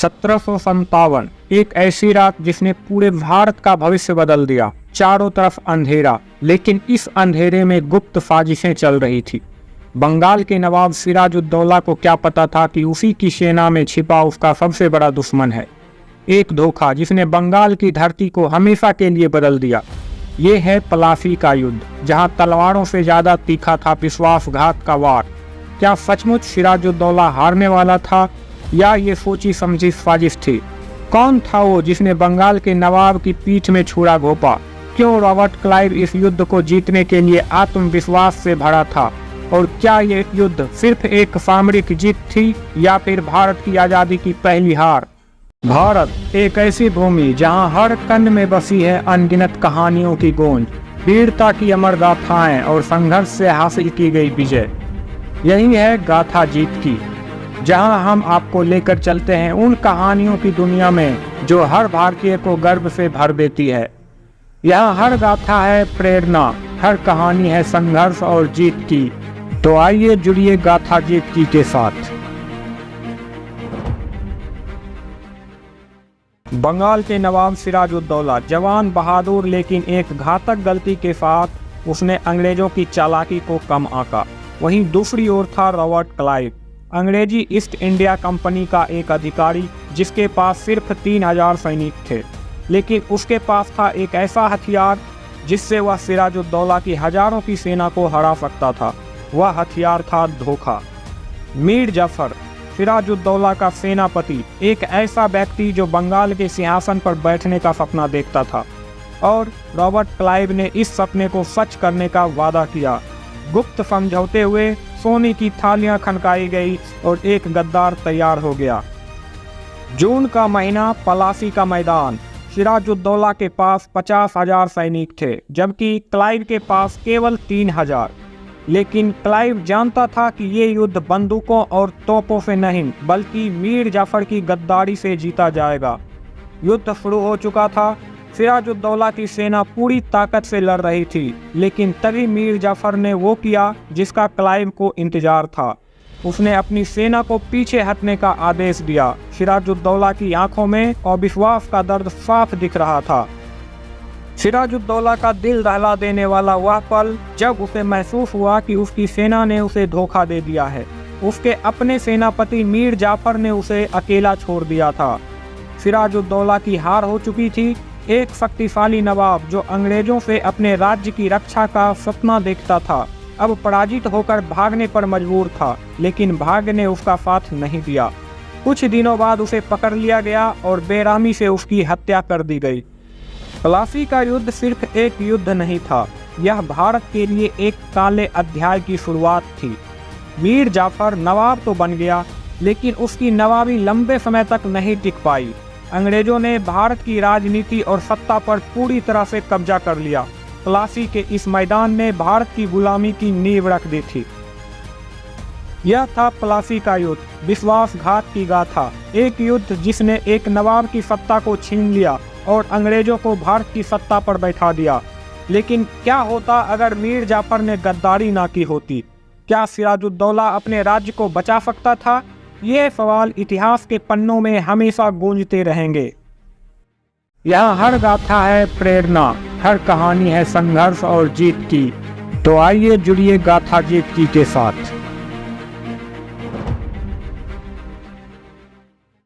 1757 एक ऐसी रात जिसने पूरे भारत का भविष्य बदल दिया। चारों तरफ अंधेरा, लेकिन इस अंधेरे में गुप्त साजिशें चल रही थी। बंगाल के नवाब सिराजुद्दौला को क्या पता था कि उसी की सेना में छिपा उसका सबसे बड़ा दुश्मन है। एक धोखा जिसने बंगाल की धरती को हमेशा के लिए बदल दिया। ये है प्लासी का युद्ध, जहां तलवारों से ज्यादा तीखा था विश्वासघात का वार। क्या सचमुच सिराजुद्दौला हारने वाला था या ये सोची समझी साजिश थी? कौन था वो जिसने बंगाल के नवाब की पीठ में छुरा घोंपा? क्यों रॉबर्ट क्लाइव इस युद्ध को जीतने के लिए आत्मविश्वास से भरा था? और क्या ये युद्ध सिर्फ एक सामरिक जीत थी या फिर भारत की आज़ादी की पहली हार? भारत एक ऐसी भूमि जहां हर कण में बसी है अनगिनत कहानियों की गूंज, वीरता की अमर गाथाएं और संघर्ष से हासिल की गई विजय। यही है गाथा जीत की, जहां हम आपको लेकर चलते हैं उन कहानियों की दुनिया में जो हर भारतीय को गर्व से भर देती है। यहाँ हर गाथा है प्रेरणा, हर कहानी है संघर्ष और जीत की। तो आइए जुड़िए गाथा जीत की के साथ। बंगाल के नवाब सिराजुद्दौला जवान बहादुर, लेकिन एक घातक गलती के साथ उसने अंग्रेजों की चालाकी को कम आंका। वहीं दूसरी ओर था रॉबर्ट क्लाइव, अंग्रेजी ईस्ट इंडिया कंपनी का एक अधिकारी जिसके पास सिर्फ 3000 सैनिक थे, लेकिन उसके पास था एक ऐसा हथियार जिससे वह सिराजुद्दौला की हजारों की सेना को हरा सकता था। वह हथियार था धोखा। मीर जाफर, सिराजुद्दौला का सेनापति, एक ऐसा व्यक्ति जो बंगाल के सिंहासन पर बैठने का सपना देखता था, और रॉबर्ट क्लाइव ने इस सपने को सच करने का वादा किया। गुप्त समझौते हुए सोने की थालियां खनकाई गई और एक गद्दार तैयार हो गया। जून का महीना, प्लासी का मैदान। सिराजुद्दौला के पास 50,000 सैनिक थे, जबकि क्लाइव के पास केवल 3000। लेकिन क्लाइव जानता था कि ये युद्ध बंदूकों और तोपों से नहीं, बल्कि मीर जाफर की गद्दारी से जीता जाएगा। युद्ध शुरू हो चुका था। सिराजुद्दौला की सेना पूरी ताकत से लड़ रही थी, लेकिन तभी मीर जाफर ने वो किया जिसका क्लाइव को इंतजार था। उसने अपनी सेना को पीछे हटने का आदेश दिया। सिराजुद्दौला की आंखों में अविश्वास का दर्द साफ दिख रहा था। सिराजुद्दौला का दिल दहला देने वाला वह पल जब उसे महसूस हुआ कि उसकी सेना ने उसे धोखा दे दिया है। उसके अपने सेनापति मीर जाफर ने उसे अकेला छोड़ दिया था। सिराजुद्दौला की हार हो चुकी थी। एक शक्तिशाली नवाब जो अंग्रेजों से अपने राज्य की रक्षा का सपना देखता था, अब पराजित होकर भागने पर मजबूर था, लेकिन भाग्य ने उसका साथ नहीं दिया। कुछ दिनों बाद उसे पकड़ लिया गया और बेरहमी से उसकी हत्या कर दी गई। प्लासी का युद्ध सिर्फ एक युद्ध नहीं था, यह भारत के लिए एक काले अध्याय की शुरुआत थी। मीर जाफर नवाब तो बन गया, लेकिन उसकी नवाबी लंबे समय तक नहीं टिक पाई। अंग्रेजों ने भारत की राजनीति और सत्ता पर पूरी तरह से कब्जा कर लिया। प्लासी के इस मैदान ने भारत की गुलामी की नींव रख दी थी। यह था प्लासी का युद्ध, विश्वासघात की गाथा। एक युद्ध जिसने एक नवाब की सत्ता को छीन लिया और अंग्रेजों को भारत की सत्ता पर बैठा दिया। लेकिन क्या होता अगर मीर जाफर ने गद्दारी ना की होती? क्या सिराजुद्दौला अपने राज्य को बचा सकता था? ये सवाल इतिहास के पन्नों में हमेशा गूंजते रहेंगे। यहाँ हर गाथा है प्रेरणा, हर कहानी है संघर्ष और जीत की। तो आइए जुड़िए गाथा जीत की के साथ।